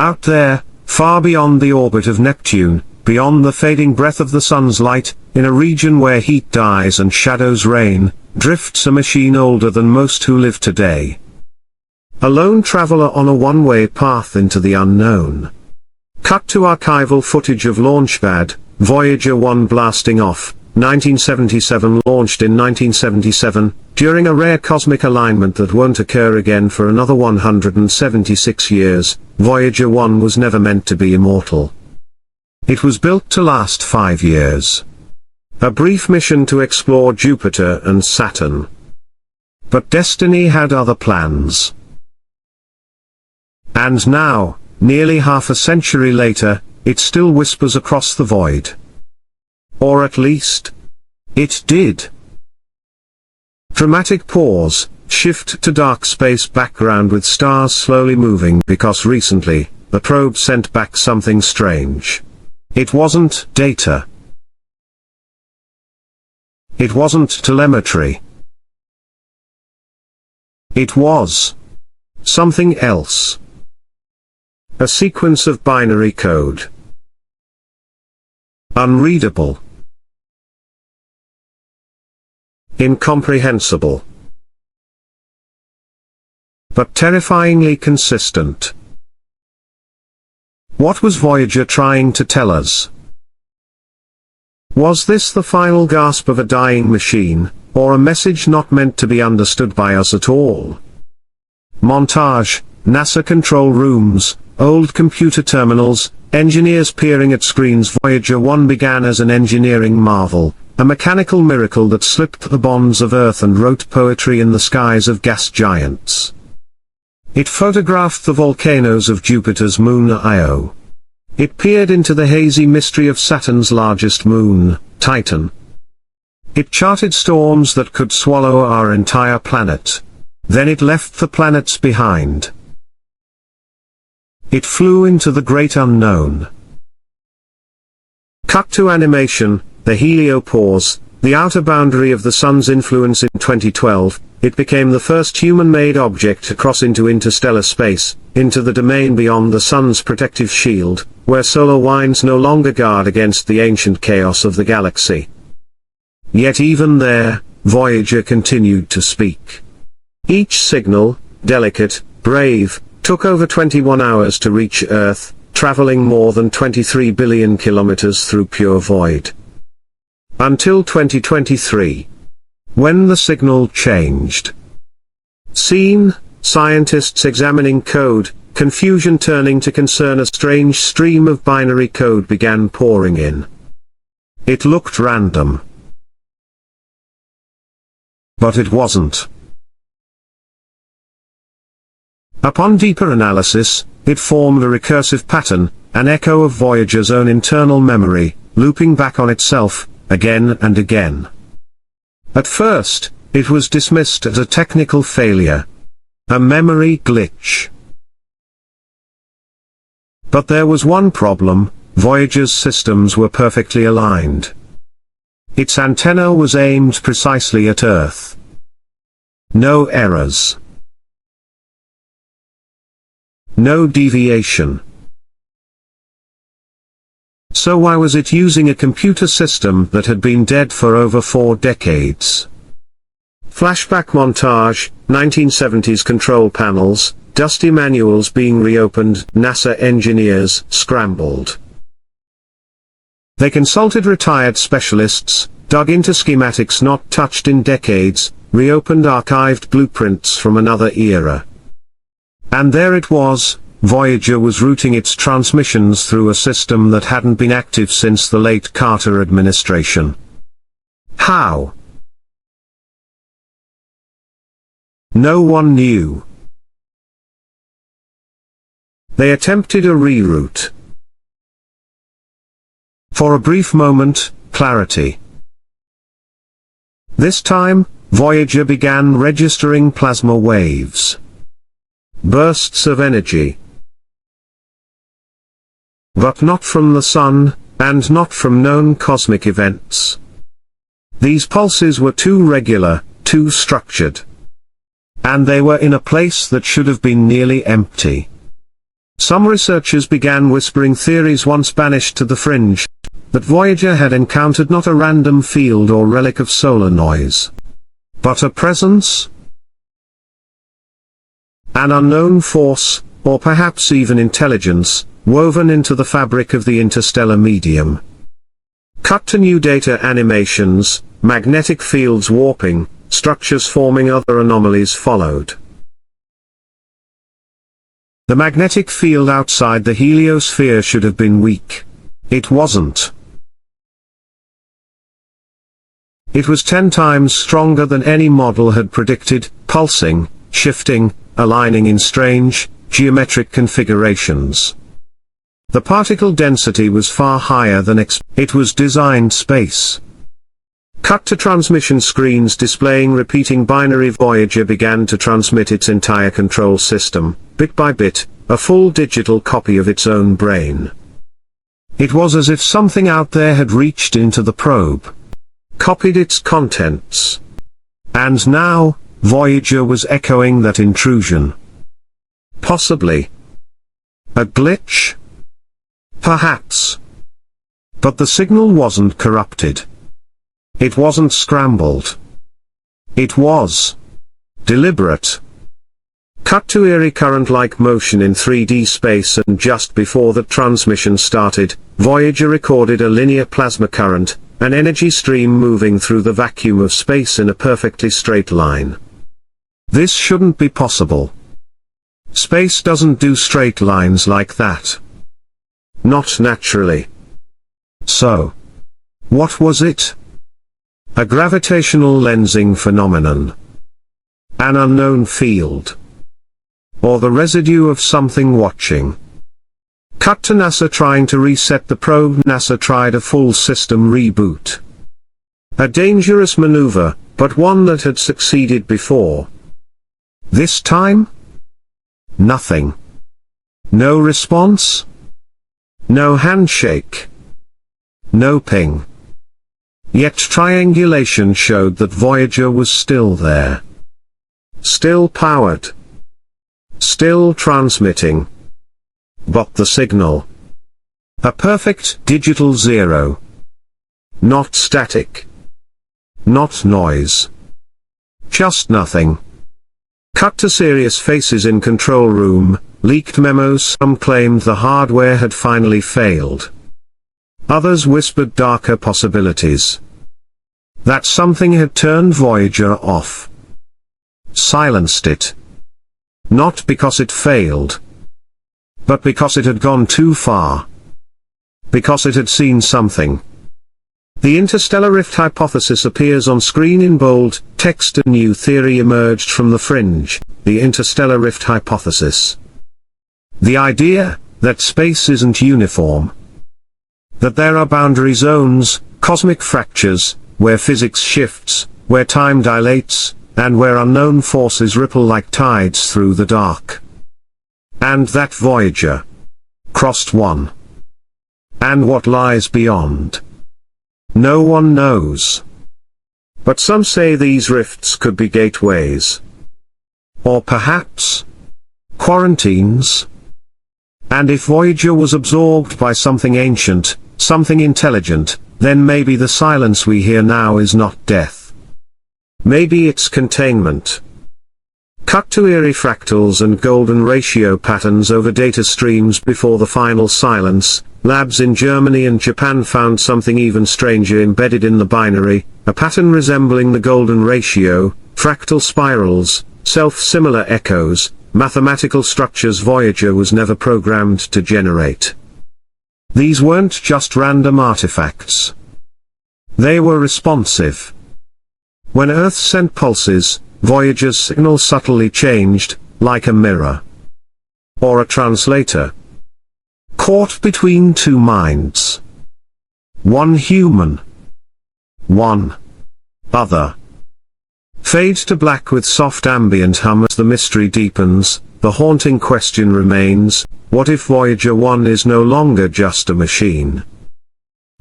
Out there, far beyond the orbit of Neptune, beyond the fading breath of the sun's light, in a region where heat dies and shadows reign, drifts a machine older than most who live today. A lone traveler on a one-way path into the unknown. Cut to archival footage of Launchpad, Voyager 1 blasting off, 1977. Launched in 1977, during a rare cosmic alignment that won't occur again for another 176 years, Voyager 1 was never meant to be immortal. It was built to last 5 years. A brief mission to explore Jupiter and Saturn. But destiny had other plans. And now, nearly half a century later, it still whispers across the void. Or at least, it did. Dramatic pause, shift to dark space background with stars slowly moving because recently, the probe sent back something strange. It wasn't data. It wasn't telemetry. It was something else. A sequence of binary code. Unreadable. Incomprehensible. But terrifyingly consistent. What was Voyager trying to tell us? Was this the final gasp of a dying machine, or a message not meant to be understood by us at all? Montage, NASA control rooms, old computer terminals, engineers peering at screens. Voyager 1 began as an engineering marvel, a mechanical miracle that slipped the bonds of Earth and wrote poetry in the skies of gas giants. It photographed the volcanoes of Jupiter's moon Io. It peered into the hazy mystery of Saturn's largest moon, Titan. It charted storms that could swallow our entire planet. Then it left the planets behind. It flew into the great unknown. Cut to animation, the heliopause, the outer boundary of the Sun's influence. In 2012, it became the first human-made object to cross into interstellar space, into the domain beyond the Sun's protective shield, where solar winds no longer guard against the ancient chaos of the galaxy. Yet even there, Voyager continued to speak. Each signal, delicate, brave, took over 21 hours to reach Earth, traveling more than 23 billion kilometers through pure void. Until 2023. When the signal changed. Scene, scientists examining code, confusion turning to concern. A strange stream of binary code began pouring in. It looked random. But it wasn't. Upon deeper analysis, it formed a recursive pattern, an echo of Voyager's own internal memory, looping back on itself, again and again. At first, it was dismissed as a technical failure. A memory glitch. But there was one problem: Voyager's systems were perfectly aligned. Its antenna was aimed precisely at Earth. No errors. No deviation. So why was it using a computer system that had been dead for over 4 decades? Flashback montage, 1970s control panels, dusty manuals being reopened. NASA engineers scrambled. They consulted retired specialists, dug into schematics not touched in decades, reopened archived blueprints from another era. And there it was. Voyager was routing its transmissions through a system that hadn't been active since the late Carter administration. How? No one knew. They attempted a reroute. For a brief moment, clarity. This time, Voyager began registering plasma waves. Bursts of energy. But not from the Sun, and not from known cosmic events. These pulses were too regular, too structured. And they were in a place that should have been nearly empty. Some researchers began whispering theories once banished to the fringe, that Voyager had encountered not a random field or relic of solar noise, but a presence, an unknown force, or perhaps even intelligence, woven into the fabric of the interstellar medium. Cut to new data animations, magnetic fields warping, structures forming, other anomalies followed. The magnetic field outside the heliosphere should have been weak. It wasn't. It was 10 times stronger than any model had predicted, pulsing, shifting, aligning in strange, geometric configurations. The particle density was far higher than it was designed space. Cut to transmission screens displaying repeating binary. Voyager began to transmit its entire control system, bit by bit, a full digital copy of its own brain. It was as if something out there had reached into the probe, copied its contents. And now, Voyager was echoing that intrusion. Possibly a glitch? Perhaps. But the signal wasn't corrupted. It wasn't scrambled. It was deliberate. Cut to eerie current-like motion in 3D space, and just before the transmission started, Voyager recorded a linear plasma current, an energy stream moving through the vacuum of space in a perfectly straight line. This shouldn't be possible. Space doesn't do straight lines like that. Not naturally. So, what was it? A gravitational lensing phenomenon? An unknown field? Or the residue of something watching? Cut to NASA trying to reset the probe. NASA tried a full system reboot. A dangerous maneuver, but one that had succeeded before. This time? Nothing. No response? No handshake? No ping. Yet triangulation showed that Voyager was still there. Still powered. Still transmitting. But the signal? A perfect digital zero. Not static. Not noise. Just nothing. Cut to serious faces in control room, leaked memos. Some claimed the hardware had finally failed. Others whispered darker possibilities. That something had turned Voyager off. Silenced it. Not because it failed, but because it had gone too far. Because it had seen something. The interstellar rift hypothesis appears on screen in bold text. A new theory emerged from the fringe, the interstellar rift hypothesis. The idea that space isn't uniform. That there are boundary zones, cosmic fractures, where physics shifts, where time dilates, and where unknown forces ripple like tides through the dark. And that Voyager crossed one. And what lies beyond? No one knows. But some say these rifts could be gateways. Or perhaps quarantines. And if Voyager was absorbed by something ancient, something intelligent, then maybe the silence we hear now is not death. Maybe it's containment. Cut to eerie fractals and golden ratio patterns over data streams before the final silence. Labs in Germany and Japan found something even stranger embedded in the binary, a pattern resembling the golden ratio, fractal spirals, self-similar echoes, mathematical structures Voyager was never programmed to generate. These weren't just random artifacts. They were responsive. When Earth sent pulses, Voyager's signal subtly changed, like a mirror. Or a translator. Caught between two minds. One human. One other. Fade to black with soft ambient hum. As the mystery deepens, the haunting question remains, what if Voyager 1 is no longer just a machine?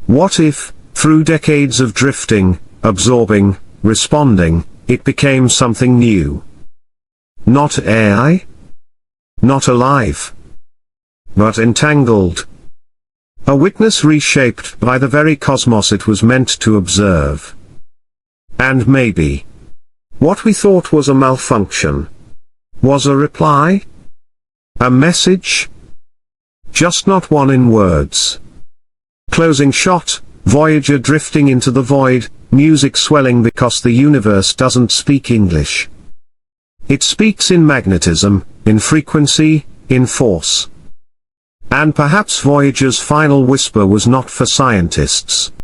What if, through decades of drifting, absorbing, responding, it became something new? Not AI? Not alive? but entangled. A witness reshaped by the very cosmos it was meant to observe. And maybe what we thought was a malfunction was a reply? A message? Just not one in words. Closing shot, Voyager drifting into the void, music swelling because the universe doesn't speak English. It speaks in magnetism, in frequency, in force. And perhaps Voyager's final whisper was not for scientists.